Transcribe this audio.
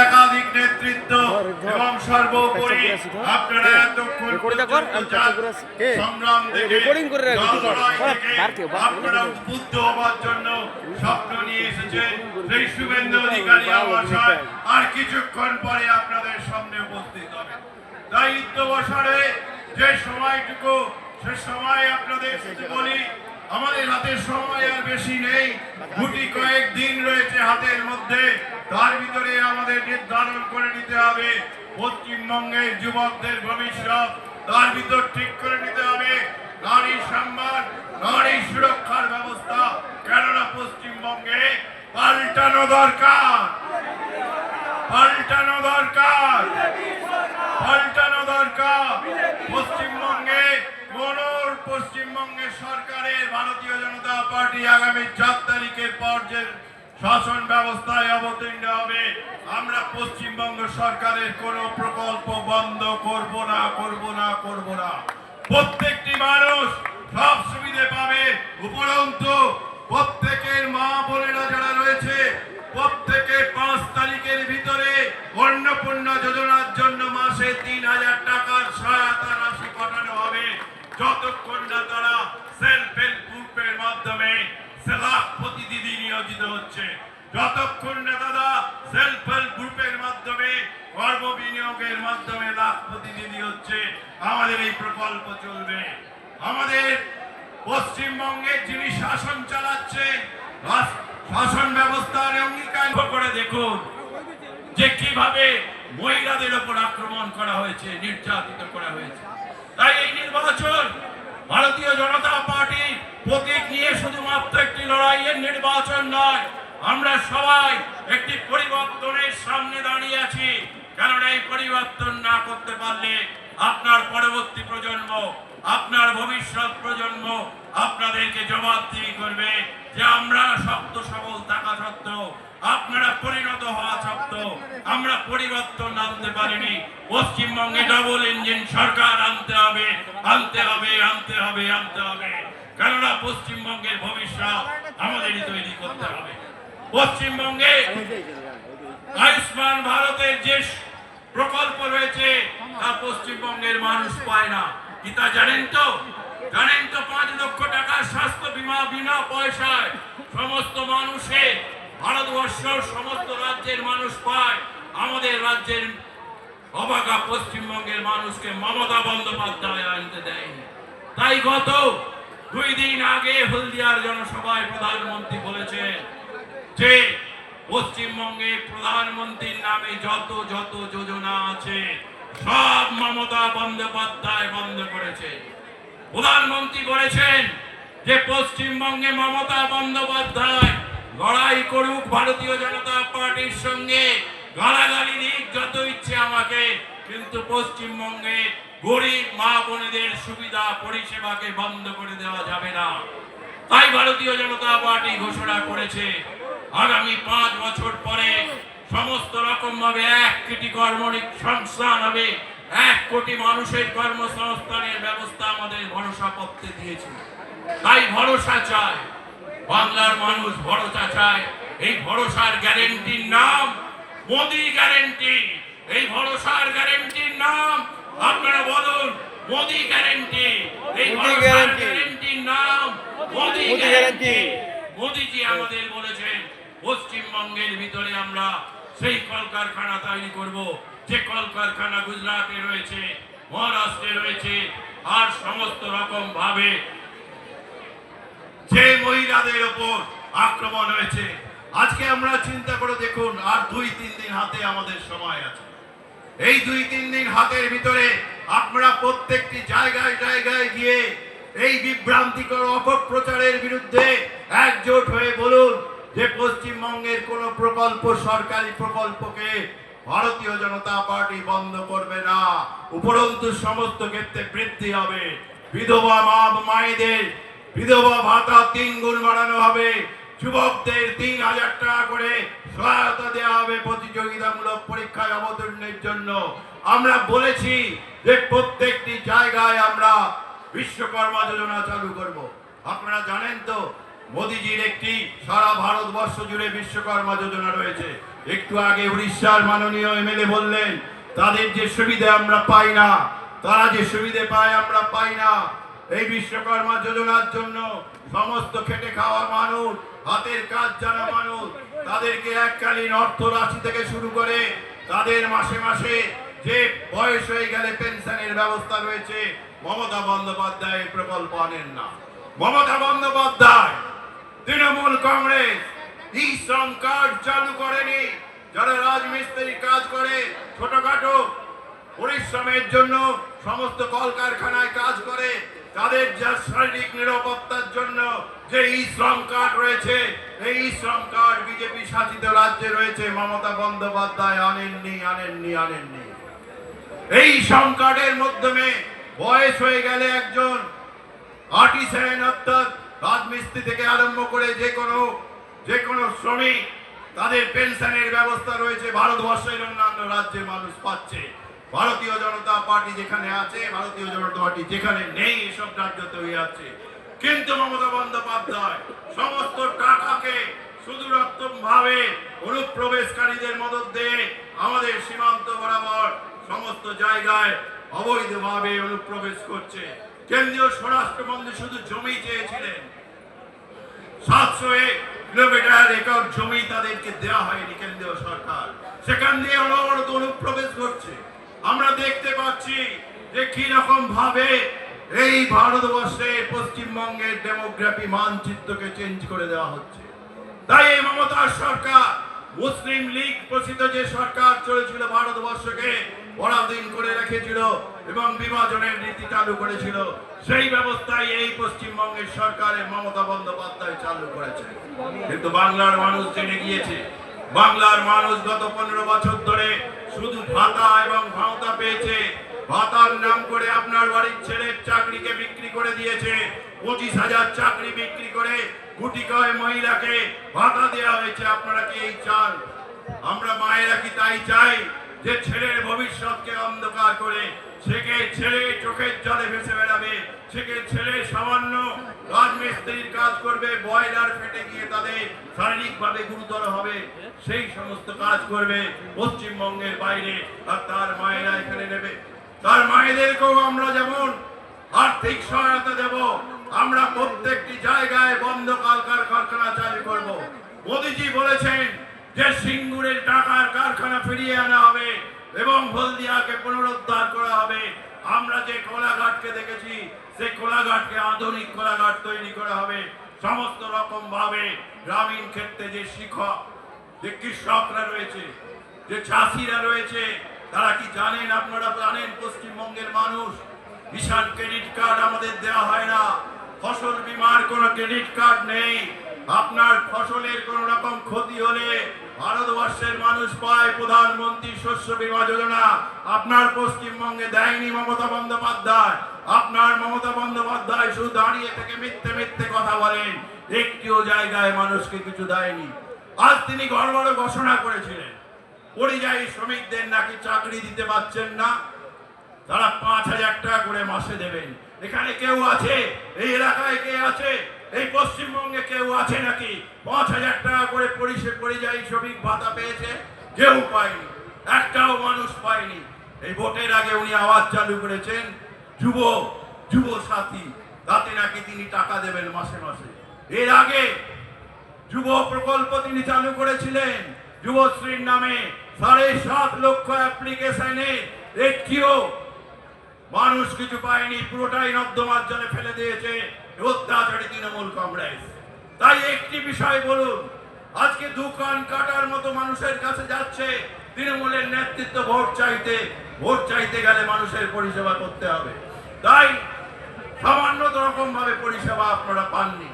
একাধিক নেতৃত্ব এবং সর্বোপরি আপনারা এতক্ষণ সংগ্রাম আপনারা উদ্বুদ্ধ হওয়ার জন্য স্বপ্ন নিয়ে এসেছেন সেই শুভেন্দু অধিকারী মহাশয় আর কিছুক্ষণ পরে আপনাদের সামনে উপস্থিত হবে। দায়িত্ব বসারে যে সময়টুকু সে সময় আপনাদের বলি, আমাদের হাতে সময় আর বেশি নেই, গুটি কয়েক দিন রয়েছে হাতের মধ্যে। তার ভিতরে আমাদের নির্ধারণ করে নিতে হবে পশ্চিমবঙ্গের যুবকদের ভবিষ্যৎ, তার ভিতর ঠিক করে নিতে হবে নারী সম্মান, নারী সুরক্ষার ব্যবস্থা। কেননা পশ্চিমবঙ্গে পাল্টানো দরকার, পাল্টানো দরকার, পাল্টানো দরকার। পশ্চিমবঙ্গে পশ্চিমবঙ্গের সরকারের ভারতীয় জনতা পার্টি আগামী 4 তারিখের পর যে শাসন ব্যবস্থায় অবতীর্ণ হবে, আমরা পশ্চিমবঙ্গ সরকারের কোন প্রকল্প বন্ধ করব না, করব না, করব না। প্রত্যেকটি মানুষ সব সুবিধে পাবে। উপরন্তু প্রত্যেকের মা বোনেরা যারা রয়েছে প্রত্যেকে 5 তারিখের ভিতরে অন্নপূর্ণা যোজনার জন্য মাসে 3000 টাকার সহায়তা রাশি পাঠানো হবে। যতক্ষণ না তারা সেলফ হেল্প গ্রুপের মাধ্যমে লাখপতি দিদি নিয়োজিত হচ্ছে, যতক্ষণ না দাদা সেলফ হেল্প গ্রুপের মাধ্যমে কর্ম বিনিয়োগের মাধ্যমে লাখপতি দিদি হচ্ছে, আমাদের এই প্রকল্প চলবে। আমাদের পশ্চিমবঙ্গে যিনি শাসন চালাচ্ছে, শাসন ব্যবস্থার অঙ্গীকার করে দেখুন যে কিভাবে মহিলাদের উপর আক্রমণ করা হয়েছে, নির্যাতিত করা হয়েছে। তাই এই নির্বাচন ভারতীয় জনতা পার্টি প্রতীক নিয়ে শুধুমাত্র একটি লড়াইয়ের নির্বাচন নয়, আমরা সবাই একটি পরিবর্তনের সামনে দাঁড়িয়ে আছি। কারণ এই পরিবর্তন না করতে পারলে আপনার পরবর্তী প্রজন্ম, আপনার ভবিষ্যৎ প্রজন্ম আপনাদেরকে জবাবদিহি করবে যে আমরা শক্ত সবল থাকা সত্ত্বেও, আপনারা পরিণত হওয়া সত্ত্বেও আমরা পরিবর্তন আনতে পারিনি। পশ্চিমবঙ্গে ডবল ইঞ্জিন সরকার আনতে হবে, আনতে হবে, আনতে হবে, আনতে হবে। কেননা পশ্চিমবঙ্গের ভবিষ্যৎ আমাদেরই তৈরি করতে হবে। পশ্চিমবঙ্গে আয়ুষ্মান ভারতের যে প্রকল্প রয়েছে তা পশ্চিমবঙ্গের মানুষ পায় না। কি তা জানেন তো? জানেন তো 5 লক্ষ টাকার স্বাস্থ্য বীমা বিনা পয়সায় সমস্ত মানুষের, ভারতবর্ষের সমস্ত রাজ্যের মানুষ পায়। আমাদের রাজ্যের অবাগা পশ্চিমবঙ্গের মানুষকে মমতা বন্দ্যোপাধ্যায় আনতে দেয়নি। তাই গত 2 দিন আগে হলদিয়ার জনসভায় প্রধানমন্ত্রী বলেছেন যে পশ্চিমবঙ্গে প্রধানমন্ত্রীর নামে যত যত যোজনা আছে সব মমতা বন্দ্যোপাধ্যায় বন্ধ করেছে। প্রধানমন্ত্রী বলেছেন যে পশ্চিমবঙ্গে মমতা বন্দ্যোপাধ্যায় লড়াই করুক ভারতীয় জনতা পার্টির সঙ্গে, গালাগালি দিক যত ইচ্ছে আমাকে, কিন্তু পশ্চিমবঙ্গে গরিব মা বোনেদের সুবিধা পরিষেবাকে বন্ধ করে দেওয়া যাবে না। তাই ভারতীয় জনতা পার্টি ঘোষণা করেছে আগামী 5 বছর পরে সমস্ত রকম ভাবে 1 কোটি কর্মসংস্থান হবে, 1 কোটি মানুষের কর্মসংস্থানের ব্যবস্থা আমাদের ভরসা করতে দিয়েছে। তাই ভরসা চায়, বাংলার মানুষ ভরসা চায়। এই ভরসার গ্যারেন্টির নাম মোদি গ্যারেন্টি। এই ভরসার গ্যারেন্টির নাম আপনারা বলুন মোদি গ্যারেন্টি। এই ভরসার গ্যারেন্টির নাম মোদি গ্যারেন্টি। মোদিজি আমাদের বলেছেন পশ্চিমবঙ্গের ভিতরে আমরা সেই কলকারখানা তৈরি করব যে কলকারখানা গুজরাটে রয়েছে, মহারাষ্ট্রে রয়েছে, আর সমস্ত রকম ভাবে যে মহিলাদের উপর আক্রমণ হয়েছে। আজকে আমরা চিন্তা করে দেখুন, আর 2-3 দিন হাতে আমাদের সময় আছে। এই 2-3 দিন হাতের ভিতরে আপনারা প্রত্যেকটি জায়গায় জায়গায় গিয়ে এই বিভ্রান্তিকর অপপ্রচারের বিরুদ্ধে একজোট হয়ে বলুন যে পশ্চিমবঙ্গের কোন প্রকল্প, সরকারি প্রকল্পকে ভারতীয় জনতা পার্টি বন্ধ করবে না। উপরন্তু সমস্ত ক্ষেত্রে বৃদ্ধি হবে। বিধবা মায়েদের বিধবা ভাতা 3 গুণ বাড়ানো হবে। যুবকদের 3000 টাকা করে সহায়তা দেওয়া হবে প্রতিযোগিতামূলক পরীক্ষায় অবতীর্ণের জন্য। আমরা বলেছি যে প্রত্যেকটি জায়গায় আমরা বিশ্বকর্মা যোজনা চালু করব। আপনারা জানেন তো মোদিজির একটি সারা ভারতবর্ষ জুড়ে বিশ্বকর্মা যোজনা রয়েছে। একটু আগে উড়িষ্যার মাননীয় এমএলএ বললেন তাদের যে সুবিধা আমরা পাই না, তারা যে সুবিধে পায় আমরা পাই না। এই বিশ্বকর্মা যোজনার জন্য সমস্ত খেটে খাওয়া মানুষ, হাতের কাজ জানা মানুষ, তাদেরকে এককালীন অর্থ রাশি থেকে শুরু করে তাদের মাসে মাসে যে বয়স হয়ে গেলে পেনশনের ব্যবস্থা রয়েছে, মমতা বন্দ্যোপাধ্যায় এই প্রকল্প আনেন না। মমতা বন্দ্যোপাধ্যায়, তৃণমূল কংগ্রেস ই শ্রম কার্ড চালু করেনি। যারা রাজমিস্ত্রি কাজ করে, ছোটখাটো পরিশ্রমের জন্য সমস্ত কলকারখানায় কাজ করে, তাদের যা শারীরিক নিরাপত্তার জন্য যে ই শ্রম কার্ড রয়েছে, এই ই শ্রম কার্ড বিজেপি শাসিত রাজ্যে রয়েছে, মমতা বন্দ্যোপাধ্যায় আনেননি। এই শ্রম কার্ডের মাধ্যমে বয়স হয়ে গেলে একজন আর্টিসান অর্থাৎ রাজমিস্ত্রি থেকে আরম্ভ করে যে কোনো শ্রমিক, তাদের পেনশনের ব্যবস্থা রয়েছে। ভারতবর্ষের অন্যান্য রাজ্যের মানুষ পাচ্ছে। ভারতীয় জনতা পার্টি যেখানে আছে, ভারতীয় জনতা পার্টি যেখানে নেই, এসব রাজ্যতে হয়ে আছে। কিন্তু মমতা বন্দ্যোপাধ্যায় সমস্ত টাকাকে শুধুমাত্র ভাবে অনুপ্রবেশকারীদের মদত দিয়ে আমাদের সীমান্ত বরাবর সমস্ত জায়গায় অবৈধভাবে অনুপ্রবেশ করছে। কেন্দ্রীয় স্বরাষ্ট্রমন্ত্রী শুধু জমি চেয়েছিলেন, 700 কিলোমিটার একর জমি তাদেরকে দেওয়া হয়নি কেন্দ্রীয় সরকার, সেখান দিয়ে অনবরত অনুপ্রবেশ করছে। আমরা দেখতে পাচ্ছি যে কি রকম ভাবে এই ভারতবর্ষের পশ্চিমবঙ্গের ডেমোগ্রাফি মানচিত্রকে চেঞ্জ করে দেওয়া হচ্ছে। তাই এই মমতার সরকার, মুসলিম লীগ পোষিত যে সরকার চলেছিল, ভারতবর্ষকে পরাধীন করে রেখেছিল এবং বিভাজনের নীতি চালু করেছিল, সেই ব্যবস্থায় এই পশ্চিমবঙ্গের সরকারের মমতা বন্দ্যোপাধ্যায় চালু করেছে। কিন্তু বাংলার মানুষ জেনে গিয়েছে। বাংলার মানুষ গত 15 বছর ধরে শুধু ভাতা এবং ভাওতা পেয়েছে। ভাতার নাম করে আপনার বাড়ির ছেলের চাকরিকে বিক্রি করে দিয়েছে। 25,000 চাকরি বিক্রি করে কোটি কয় মহিলাকে ভাতা দেওয়া হয়েছে। আপনারা কি এই চান? আমরা মায়েরা কি তাই চাই যে ছেলের ভবিষ্যৎকে অন্ধকার করে ছেলে চোখের জলে ভেসে বেড়াবে, ছেলে সামান্য রাজমিস্ত্রির কাজ করবে, বয়লার ফেটে গিয়ে তাদের শারীরিকভাবে গুরুতর হবে, সেই সমস্ত কাজ করবে পশ্চিমবঙ্গের বাইরে, আর তার মায়েরা এখানে নেবে? তার মায়েদেরকেও আমরা যেমন আর্থিক সহায়তা দেব, আমরা প্রত্যেকটি জায়গায় বন্ধ কারখানা চালু করব। মোদীজি বলেছেন যে সিঙ্গুরের টাকার কারখানা ফিরিয়ে আনা হবে এবং হলদিয়াকে পুনরুদ্ধার করা হবে। আমরা যে কোলাঘাটকে দেখেছি, সেই কোলাঘাটকে আধুনিক কোলাঘাট তৈরি করা হবে। সমস্ত রকম ভাবে গ্রামীণ ক্ষেত্রে যে কৃষকরা রয়েছে, যে চাষিরা রয়েছে, তারা কি জানেন? আপনারা জানেন পশ্চিমবঙ্গের মানুষ কিষাণ ক্রেডিট কার্ড আমাদের দেওয়া হয় না, ফসল বীমার কোনো ক্রেডিট কার্ড নেই। আপনার ফসলের কোন রকম ক্ষতি হলে ভারতবর্ষের মানুষ পায় প্রধানমন্ত্রী শস্য বীমা যোজনা। আপনার পশ্চিমবঙ্গে দেয়নি মমতা বন্দ্যোপাধ্যায়। আপনার মমতা বন্দ্যোপাধ্যায় শুধু দাঁড়িয়ে থেকে মিথ্যে কথা বলেন, একটিও জায়গায় মানুষকে কিছু দেয়নি। আজ তিনি গড়বড় ঘোষণা করেছিলেন পরিযায়ী শ্রমিকদের নাকি চাকরি দিতে পারছেন না, তারা 5,000 টাকা করে মাসে দেবেন। এখানে কেউ আছে? এই এলাকায় কে আছে? এই পশ্চিমবঙ্গে কেউ আছে নাকি 5,000 টাকা করে পরিযায়ী শ্রমিক ভাতা পেয়েছে? কেউ পায়নি, একটাও মানুষ পায়নি। এই ভোটের আগে উনি আওয়াজ চালু করেছেন যুব সাথী, তাতে নাকি তিনি টাকা দেবেন মাসে মাসে। এর আগে যুব প্রকল্প তিনি চালু করেছিলেন যুবশ্রীর নামে, 7.5 লক্ষ অ্যাপ্লিকেশনে একটিও মানুষ কিছু পায়নি, পুরোটাই নর্দমার জলে ফেলে দিয়েছে অত্যাচারী তৃণমূল কংগ্রেস। তাই একটি বিষয় বলুন, আজকে দোকান কাটার মতো মানুষের কাছে যাচ্ছে তৃণমূলের নেতৃত্ব ভোট চাইতে গেলে মানুষের পরিষেবা করতে হবে। তাই সামান্য রকম ভাবে পরিষেবা আপনারা পাননি।